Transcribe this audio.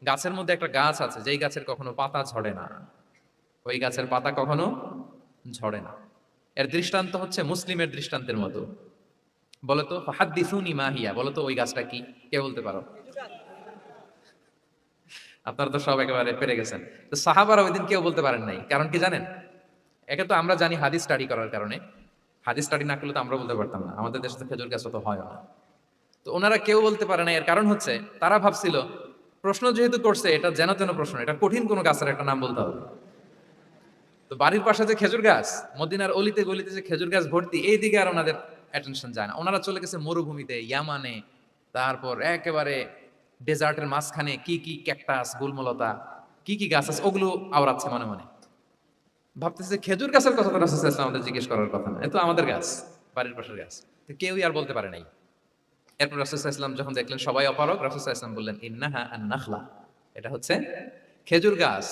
গাছের মধ্যে একটা গাছ আছে যেই গাছের কখনো পাতা ঝরে না, ওই গাছের পাতা কখনো ঝরে না। এর দৃষ্টান্ত হচ্ছে মুসলিমের দৃষ্টান্তের মতো। বলতো ফাহাদ্দিসুনি মা হিয়া, বলতো ওই গাছটা কি? কে বলতে পারো? আপনারা তো সব একেবারে পেরে গেছেন। তো সাহাবারা ওই দিন কেউ বলতে পারেন নাই, কারণ কি জানেন? একে তো আমরা জানি হাদিস স্টাডি করার কারণে। হাদিস স্টাডি না করলে তো আমরা বলতে পারতাম না, আমাদের দেশে তো খেজুর গাছ তো হয় না। তো ওনারা কেউ বলতে পারে না, এর কারণ হচ্ছে তারা ভাবছিল প্রশ্ন যেহেতু করছে এটা যেন তেন প্রশ্ন, এটা কঠিন কোনো গাছের একটা নাম বলতে হবে। তো বাড়ির পাশে যে খেজুর গাছ, মদিনার অলিতে গলিতে যে খেজুর গাছ ভর্তি, এই দিকে আর ওনাদের অ্যাটেনশন যায় না। ওনারা চলে গেছে মরুভূমিতে, ইয়ামানে, তারপর একেবারে ডেজার্টের মাঝখানে কি কি ক্যাকটাস, গুলমলতা, কি কি গাছ আছে ওগুলো আওড়াচ্ছে মনে মনে। ভাবতেছে খেজুর গাছের কথা তো রাসূল সাল্লাল্লাহু আলাইহি ওয়াসাল্লাম আমাদের জিজ্ঞেস করার কথা না, এ তো আমাদের গাছ, বাড়ির পাশের গাছ। তো কেউই আর বলতে পারে নাই। এরপর রাসূল সাল্লাল্লাহু আলাইহি ওয়াসাল্লাম যখন দেখলেন সবাই অপারগ, রাসূল সাল্লাল্লাহু আলাইহি ওয়াসাল্লাম বললেন ইন্নাহা আন নাখলা, এটা হচ্ছে খেজুর গাছ।